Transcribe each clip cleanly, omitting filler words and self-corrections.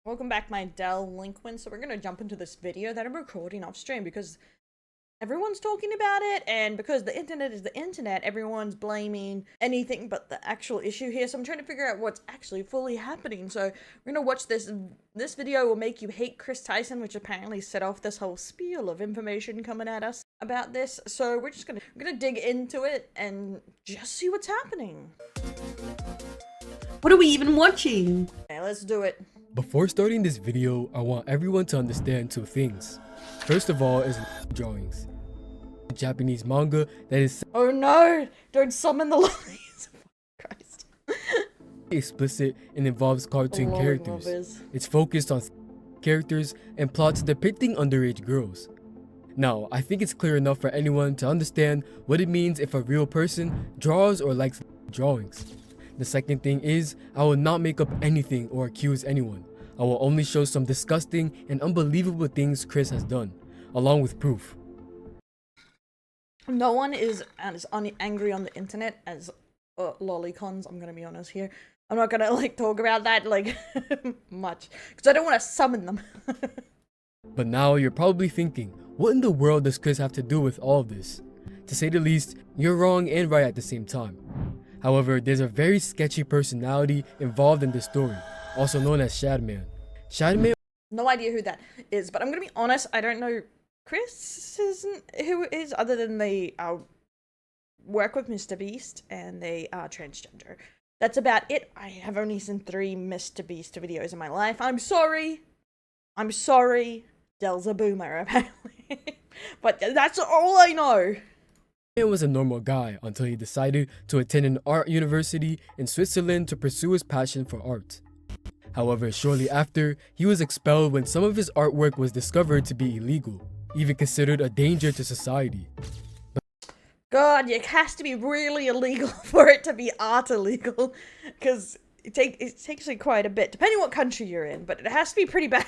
Welcome back, my delinquents. So we're gonna jump into this video that I'm recording off stream because everyone's talking about it, and because the internet is the internet, everyone's blaming anything but the actual issue here. So I'm trying to figure out what's actually fully happening. So we're gonna watch this. This video will make you hate Kris Tyson, which apparently set off this whole spiel of information coming at us about this. So we're gonna dig into it and just see what's happening. What are we even watching? Okay, let's do it. Before starting this video, I want everyone to understand two things. First of all is drawings. Japanese manga that is Oh no! Don't summon the lollies. Christ. explicit and involves cartoon Lolly characters. lovers. It's focused on characters and plots depicting underage girls. Now, I think it's clear enough for anyone to understand what it means if a real person draws or likes drawings. The second thing is, I will not make up anything or accuse anyone. I will only show some disgusting and unbelievable things Kris has done, along with proof. No one is as angry on the internet as lolicons. I'm gonna be honest here. I'm not gonna like talk about that like much because I don't want to summon them. But now you're probably thinking, what in the world does Kris have to do with all of this? To say the least, you're wrong and right at the same time. However, there's a very sketchy personality involved in this story, also known as Shadman. Shadman. No idea who that is, but I'm gonna be honest. I don't know. Kris isn't who it is, other than they work with mrbeast and they are transgender. That's about it. I have only seen 3 mrbeast videos in my life. I'm sorry. Del's a boomer apparently, but that's all I know. Shadman was a normal guy until he decided to attend an art university in Switzerland to pursue his passion for art. However, shortly after, he was expelled when some of his artwork was discovered to be illegal, even considered a danger to society. God, it has to be really illegal for it to be art illegal, because it takes like quite a bit, depending what country you're in, but it has to be pretty bad.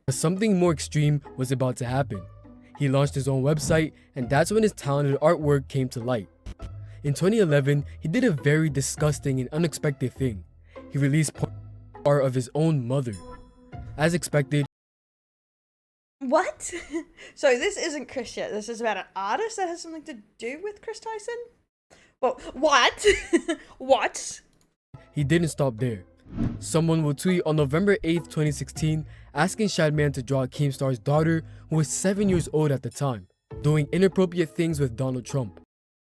But something more extreme was about to happen. He launched his own website, and that's when his talented artwork came to light. In 2011, he did a very disgusting and unexpected thing. He released art of his own mother. As expected, What? So this isn't Kris yet. This is about an artist that has something to do with Kris Tyson? Well, what? What? he didn't stop there. Someone will tweet on November 8th, 2016, asking Shadman to draw Keemstar's daughter, who was 7 years old at the time, doing inappropriate things with Donald Trump.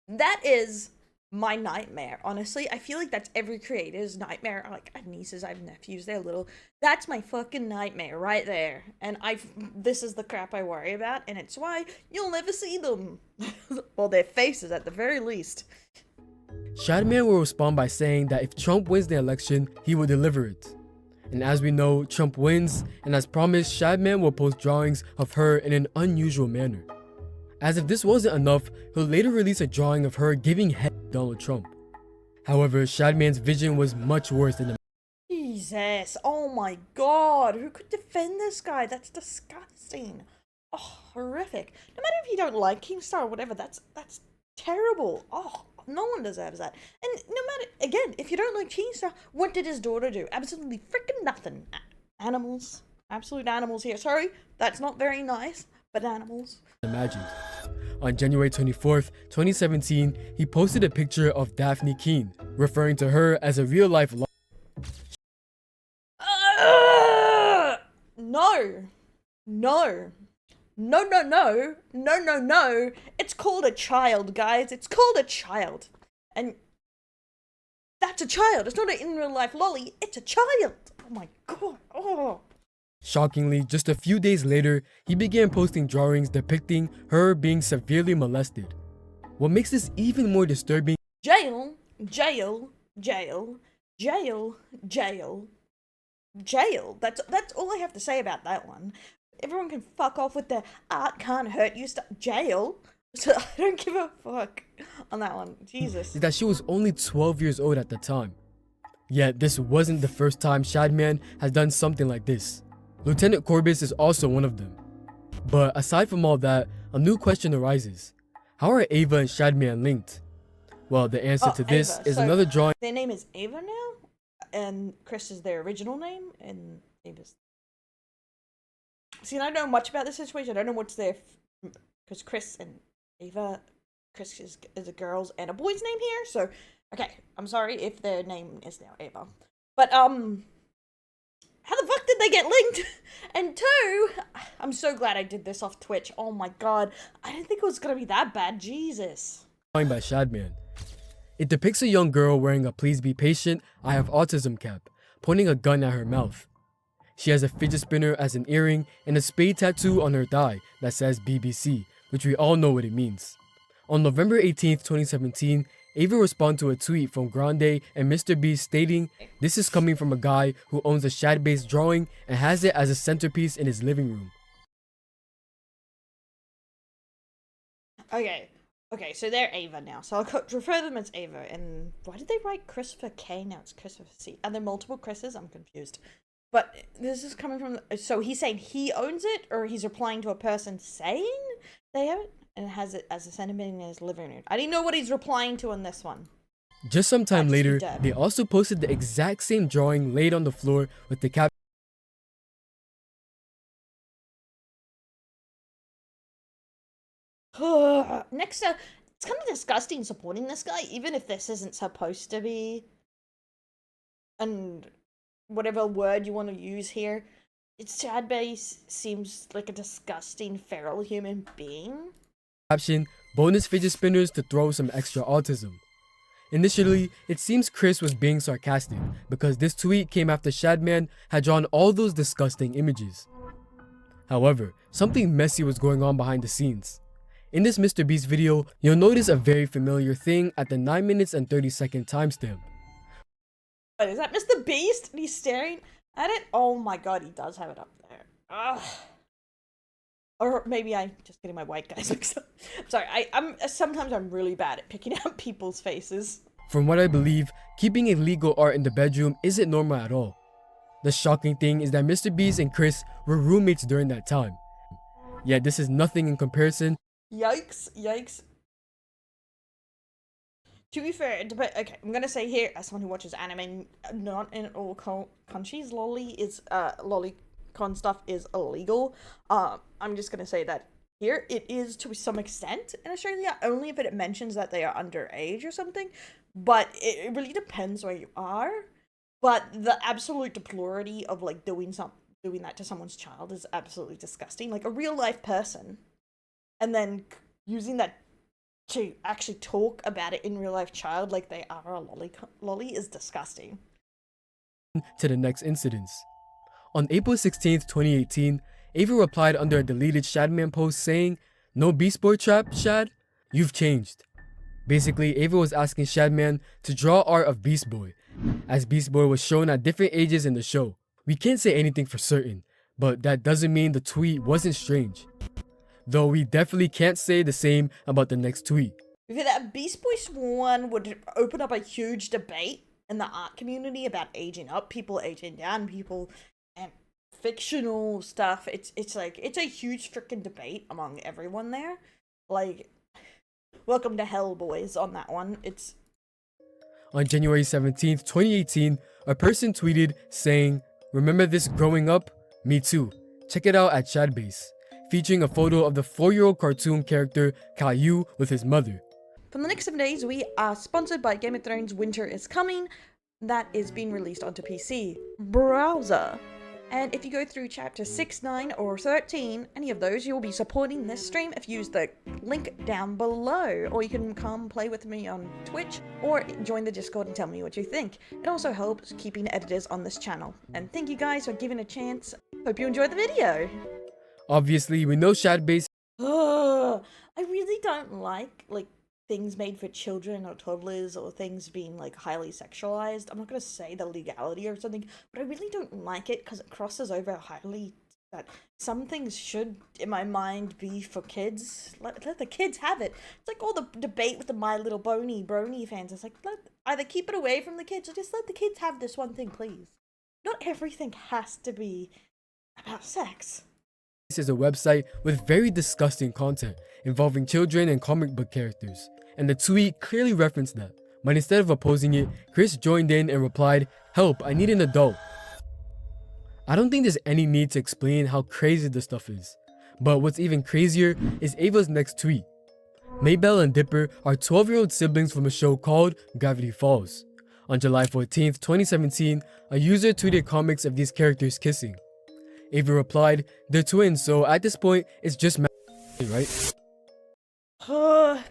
That is my nightmare, honestly. I feel like that's every creator's nightmare. Like, I have nieces, I have nephews, they're little. That's my fucking nightmare right there. And this is the crap I worry about, and it's why you'll never see them. Well, their faces at the very least. Shadman will respond by saying that if Trump wins the election, he will deliver it. And as we know, Trump wins, and as promised, Shadman will post drawings of her in an unusual manner. As if this wasn't enough, he'll later release a drawing of her giving head to Donald Trump. However, Shadman's vision was much worse than the Jesus, oh my god, who could defend this guy? That's disgusting. Oh, horrific. No matter if you don't like Keemstar or whatever, that's terrible. Oh, no one deserves that. And no matter, again, if you don't like Keemstar, what did his daughter do? Absolutely freaking nothing. Animals. Absolute animals here. Sorry, that's not very nice, but animals. imagined. On January 24th, 2017, he posted a picture of Daphne Keene, referring to her as a real-life No. No. No, no, no. No, no, no. It's called a child, guys. It's called a child. And that's a child. It's not an in real life lolly. It's a child. Oh my god. Oh. Shockingly, just a few days later, he began posting drawings depicting her being severely molested. What makes this even more disturbing, Jail. Jail. Jail. Jail. Jail. Jail. That's all I have to say about that one. Everyone can fuck off with their art can't hurt you stuff. Jail. So I don't give a fuck on that one. Jesus. is that she was only 12 years old at the time. Yet, this wasn't the first time Shadman has done something like this. Lieutenant Corbis is also one of them. But aside from all that, a new question arises. How are Ava and Shadman linked? Well, the answer to this Ava. is So another drawing. their name is Ava now, and Kris is their original name, and Ava's See, I don't know much about this situation. I don't know what's there, because Kris and Ava, Kris is a girl's and a boy's name here. So, okay, I'm sorry if their name is now Ava, but how the fuck did they get linked? And two, I'm so glad I did this off Twitch. Oh my god, I didn't think it was gonna be that bad. Jesus. By Shadman. It depicts a young girl wearing a "Please be patient, I have autism" cap, pointing a gun at her mouth. She has a fidget spinner as an earring and a spade tattoo on her thigh that says BBC, which we all know what it means. On November 18th, 2017, Ava responded to a tweet from Grande and mrbeast stating, "This is coming from a guy who owns a shad-based drawing and has it as a centerpiece in his living room." Okay, so they're Ava now. So I'll refer them as Ava. And why did they write Christopher K? Now it's Christopher C. Are there multiple Chris's? I'm confused. But this is coming from... So he's saying he owns it? Or he's replying to a person saying they have it? And has it as a sentiment in his living room. I didn't know what he's replying to on this one. Just some time later, they also posted the exact same drawing laid on the floor with the caption, Next, it's kind of disgusting supporting this guy, even if this isn't supposed to be. And whatever word you want to use here, it's shad-based seems like a disgusting feral human being. caption, "Bonus fidget spinners to throw some extra autism." Initially, it seems Kris was being sarcastic because this tweet came after Shadman had drawn all those disgusting images. However, something messy was going on behind the scenes. In this mrbeast video, you'll notice a very familiar thing at the 9 minutes and 30-second timestamp. What, is that mrbeast? And he's staring at it? Oh my god, he does have it up there. Ugh. Or maybe I'm just getting my white guys mixed up. I'm sorry, sometimes I'm really bad at picking out people's faces. From what I believe, keeping illegal art in the bedroom isn't normal at all. The shocking thing is that mrbeast and Kris were roommates during that time. Yet this is nothing in comparison. Yikes, yikes. To be fair, okay, I'm gonna say here, as someone who watches anime, not in all countries, lolicon stuff is illegal. I'm just gonna say that here it is to some extent in Australia, only if it mentions that they are underage or something. But it really depends where you are. But the absolute deplority of like doing that to someone's child is absolutely disgusting. Like a real life person, and then using that to actually talk about it in real life child like they are a lolly is disgusting. To the next incidents. On April 16th, 2018, Ava replied under a deleted Shadman post saying, "No Beast Boy trap, Shad? You've changed." Basically, Ava was asking Shadman to draw art of Beast Boy, as Beast Boy was shown at different ages in the show. We can't say anything for certain, but that doesn't mean the tweet wasn't strange. Though we definitely can't say the same about the next tweet. If that Beast Boy one would open up a huge debate in the art community about aging up, people aging down, people and fictional stuff. It's a huge freaking debate among everyone there. Like, welcome to hell, boys, on that one. It's On January 17th, 2018, a person tweeted saying, "Remember this growing up? Me too. Check it out at Shadbase," featuring a photo of the 4-year-old cartoon character Caillou with his mother. From the next 7 days, we are sponsored by Game of Thrones Winter is Coming. That is being released onto PC browser. And if you go through chapter 6, 9, or 13, any of those, you'll be supporting this stream if you use the link down below. Or you can come play with me on Twitch, or join the Discord and tell me what you think. It also helps keeping editors on this channel. And thank you guys for giving a chance. Hope you enjoyed the video. Obviously, we know Shadbase. I really don't like things made for children or toddlers or things being like highly sexualized. I'm not gonna say the legality or something, but I really don't like it because it crosses over highly that some things should, in my mind, be for kids. Let the kids have it. It's like all the debate with the My Little Brony fans. It's like, either keep it away from the kids or just let the kids have this one thing, please. Not everything has to be about sex. This is a website with very disgusting content involving children and comic book characters, and the tweet clearly referenced that. But instead of opposing it, Kris joined in and replied, "Help, I need an adult." I don't think there's any need to explain how crazy this stuff is. But what's even crazier is Ava's next tweet. Maybelle and Dipper are 12-year-old siblings from a show called Gravity Falls. On July 14th, 2017, a user tweeted comics of these characters kissing. Ava replied, "They're twins, so at this point, it's just right?"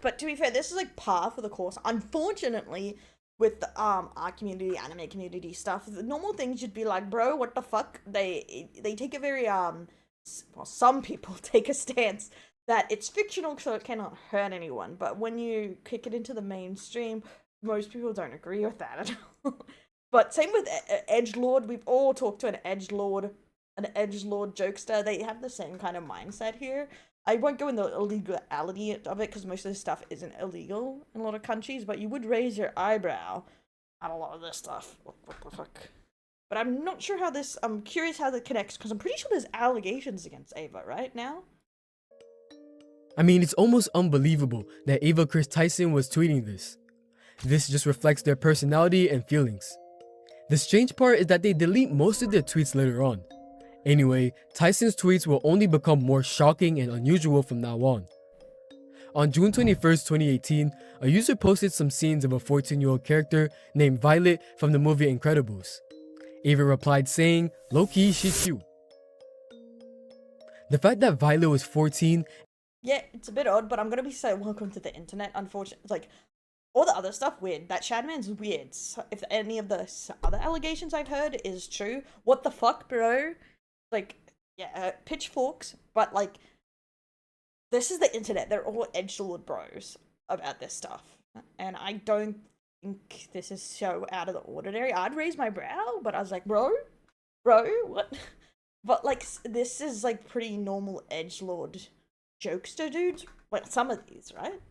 But to be fair, this is like par for the course. Unfortunately, with the our community, anime community stuff, the normal things you'd be like, bro, what the fuck? They take a very well, some people take a stance that it's fictional so it cannot hurt anyone. But when you kick it into the mainstream, most people don't agree with that at all. But same with edgelord. We've all talked to an edgelord jokester. They have the same kind of mindset here. I won't go in the illegality of it because most of this stuff isn't illegal in a lot of countries, but you would raise your eyebrow at a lot of this stuff. What the fuck? But I'm not sure how this, I'm curious how that connects because I'm pretty sure there's allegations against Ava right now. I mean, it's almost unbelievable that Ava Kris Tyson was tweeting this. This just reflects their personality and feelings. The strange part is that they delete most of their tweets later on. Anyway, Tyson's tweets will only become more shocking and unusual from now on. On June 21st, 2018, a user posted some scenes of a 14-year-old character named Violet from the movie Incredibles. Ava replied saying, "Low-key, she's cute." The fact that Violet was 14... Yeah, it's a bit odd, but I'm gonna be so welcome to the internet, unfortunately. Like, all the other stuff, weird. That Shadman's weird. So if any of the other allegations I've heard is true, what the fuck, bro? Like, yeah, pitchforks, but like, this is the internet. They're all edgelord bros about this stuff. And I don't think this is so out of the ordinary. I'd raise my brow, but I was like, bro, what? But like, this is like pretty normal edgelord jokester dudes. Well, some of these, right?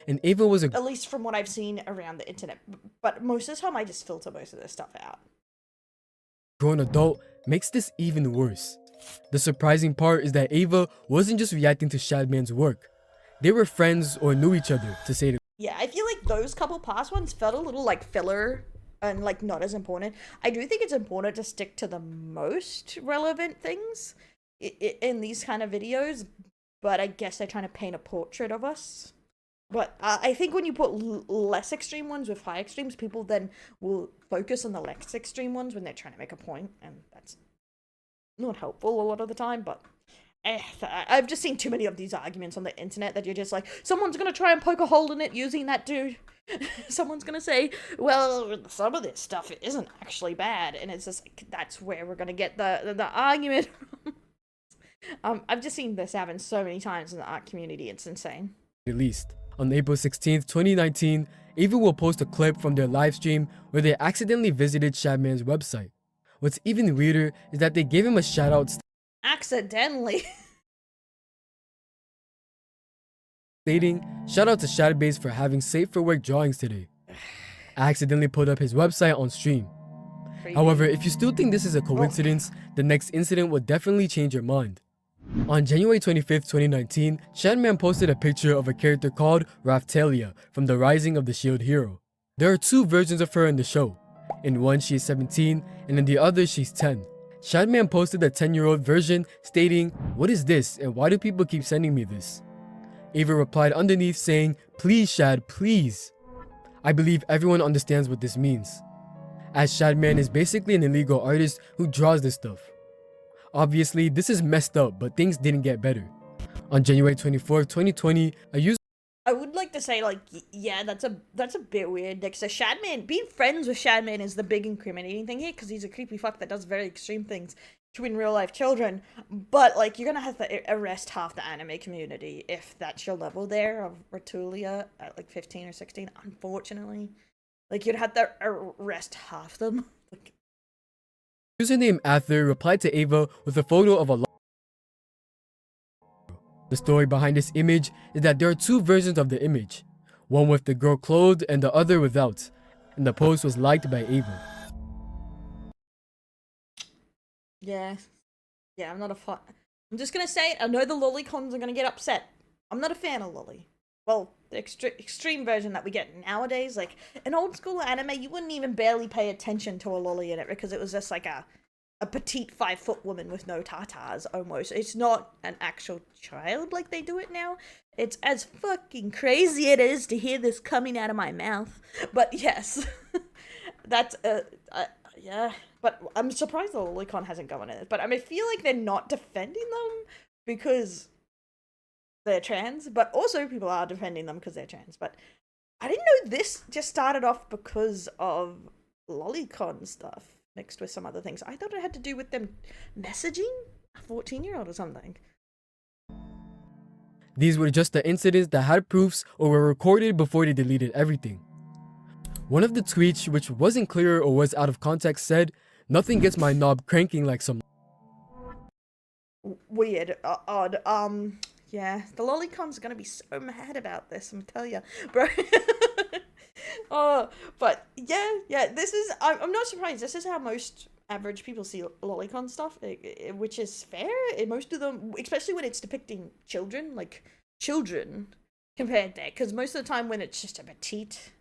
And Ava was at least from what I've seen around the internet. But most of the time, I just filter most of this stuff out. grown adult makes this even worse. The surprising part is that Ava wasn't just reacting to Shadman's work. They were friends or knew each other, to say the Yeah, I feel like those couple past ones felt a little like filler and like not as important. I do think it's important to stick to the most relevant things in these kind of videos, but I guess they're trying to paint a portrait of us. But I think when you put less extreme ones with high extremes, people then will focus on the less extreme ones when they're trying to make a point, and that's not helpful a lot of the time, but I've just seen too many of these arguments on the internet that you're just like, someone's gonna try and poke a hole in it using that dude. Someone's gonna say, well, some of this stuff isn't actually bad, and it's just like, that's where we're gonna get the argument from. I've just seen this happen so many times in the art community, it's insane. least. On April 16th, 2019, Ava will post a clip from their livestream where they accidentally visited Shadman's website. What's even weirder is that they gave him a shoutout Accidentally. stating, "Shout out to Shadbase for having safe for work drawings today." I accidentally put up his website on stream. However, if you still think this is a coincidence, the next incident will definitely change your mind. On January 25th, 2019, Shadman posted a picture of a character called Raftalia from The Rising of the Shield Hero. There are two versions of her in the show. In one, she is 17, and in the other, she's 10. Shadman posted a 10-year-old version stating, "What is this, and why do people keep sending me this?" Ava replied underneath saying, "Please Shad, please." I believe everyone understands what this means, as Shadman is basically an illegal artist who draws this stuff. Obviously, this is messed up, but things didn't get better. On January 24th, 2020, a user I would like to say, like, yeah, that's a bit weird. Like, so Shadman, being friends with Shadman is the big incriminating thing here, because he's a creepy fuck that does very extreme things to in real life children. But like, you're gonna have to arrest half the anime community if that's your level there of Rotulia at like 15 or 16. Unfortunately, like, you'd have to arrest half them. Like, user named Ather replied to Ava with a photo of a The story behind this image is that there are two versions of the image, one with the girl clothed and the other without, and the post was liked by Ava. yeah, I'm not a fan. I'm just gonna say it. I know the lolicons are gonna get upset. I'm not a fan of lolly. Well, the extreme version that we get nowadays, like an old school anime, you wouldn't even barely pay attention to a lolly in it because it was just like a a petite 5-foot woman with no tatas almost. It's not an actual child like they do it now. It's as fucking crazy it is to hear this coming out of my mouth. But yes, that's, yeah. But I'm surprised the Lolicon hasn't gone in it. But I feel like they're not defending them because they're trans, but also people are defending them because they're trans. But I didn't know this just started off because of Lolicon stuff mixed with some other things. I thought it had to do with them messaging a 14-year-old or something. These were just the incidents that had proofs or were recorded before they deleted everything. One of the tweets, which wasn't clear or was out of context, said, "Nothing gets my knob cranking like some..." Weird, odd. Yeah, the Lolicon's gonna be so mad about this, I'm telling you, bro. Oh, but yeah, this is, I'm not surprised. This is how most average people see Lolicon stuff, which is fair. Most of them, especially when it's depicting children, like children compared there, because most of the time when it's just a petite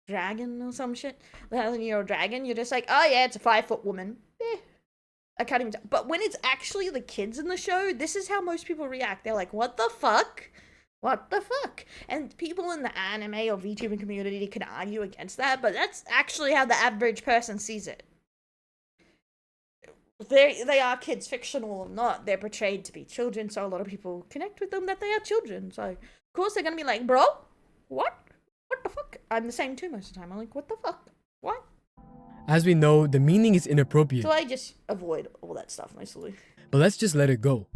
dragon or some shit, the 1,000-year-old dragon, you're just like, oh yeah, it's a 5-foot woman. I can't even. But when it's actually the kids in the show, this is how most people react. They're like, what the fuck? What the fuck? And people in the anime or VTuber community can argue against that, but that's actually how the average person sees it. They are kids, fictional or not. They're portrayed to be children, so a lot of people connect with them that they are children. So, of course, they're gonna be like, bro, what? What the fuck? I'm the same too most of the time. I'm like, what the fuck? What? As we know, the meaning is inappropriate. So I just avoid all that stuff mostly. But let's just let it go.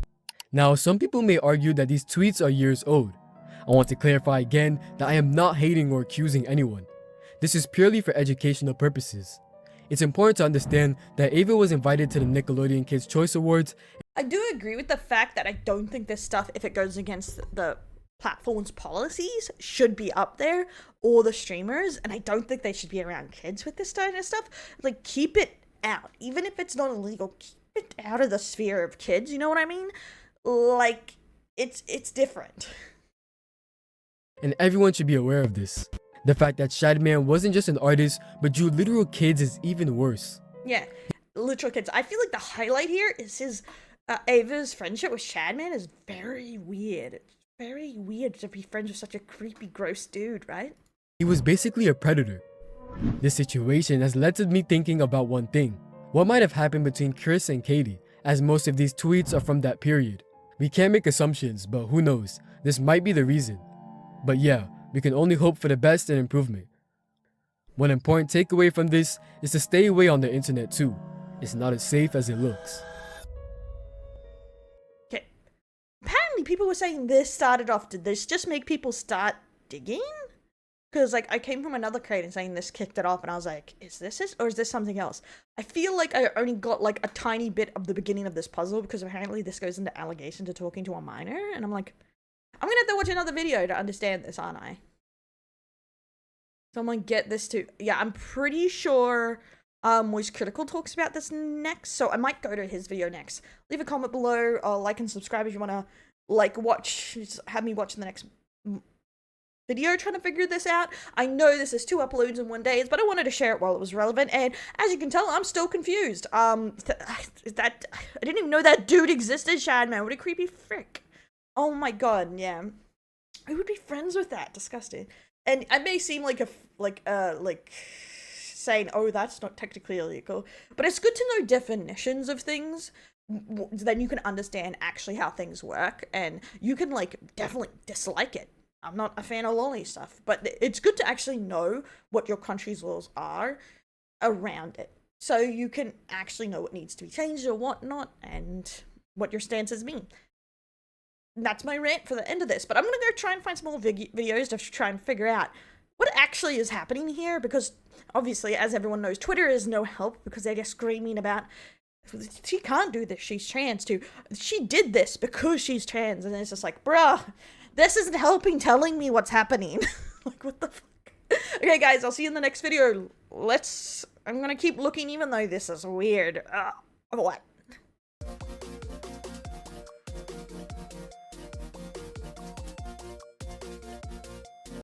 Now, some people may argue that these tweets are years old. I want to clarify again that I am not hating or accusing anyone. This is purely for educational purposes. It's important to understand that Ava was invited to the Nickelodeon Kids' Choice Awards. I do agree with the fact that I don't think this stuff, if it goes against the platform's policies, should be up there, or the streamers, and I don't think they should be around kids with this kind of stuff. Like, keep it out. Even if it's not illegal, keep it out of the sphere of kids, you know what I mean? Like, it's different. And everyone should be aware of this. The fact that Shadman wasn't just an artist, but drew literal kids is even worse. Yeah, literal kids. I feel like the highlight here is his, Ava's friendship with Shadman is very weird. It's very weird to be friends with such a creepy, gross dude, right? He was basically a predator. This situation has led to me thinking about one thing. What might have happened between Kris and Katie, as most of these tweets are from that period. We can't make assumptions, but who knows, this might be the reason. But yeah, we can only hope for the best and improvement. One important takeaway from this is to stay away on the internet too. It's not as safe as it looks. Okay. Apparently people were saying this started off, did this just make people start digging? Because, like, I came from another creator saying this kicked it off, and I was like, is this it, or is this something else? I feel like I only got, like, a tiny bit of the beginning of this puzzle, because apparently this goes into allegation to talking to a minor, and I'm like, I'm gonna have to watch another video to understand this, aren't I? Someone get this too. Yeah, I'm pretty sure Moist Critical talks about this next, so I might go to his video next. Leave a comment below, like and subscribe if you want to, like, have me watch the next video trying to figure this out. I know this is 2 uploads in 1 day, but I wanted to share it while it was relevant, and as you can tell, I'm still confused. I didn't even know that dude existed, Shadman. What a creepy frick. Oh my god, yeah. Who would be friends with that? Disgusting. And I may seem like saying, oh, that's not technically illegal, but it's good to know definitions of things. Then you can understand actually how things work, and you can, like, definitely dislike it. I'm not a fan of lolly stuff, but it's good to actually know what your country's laws are around it, so you can actually know what needs to be changed or whatnot, and what your stances mean. That's my rant for the end of this, but I'm gonna go try and find some more videos to try and figure out what actually is happening here, because obviously, as everyone knows, Twitter is no help, because they're just screaming about, she can't do this, she's trans too. She did this because she's trans, and it's just like, bruh, this isn't helping telling me what's happening. Like, what the fuck? Okay, guys, I'll see you in the next video. I'm gonna keep looking even though this is weird. What?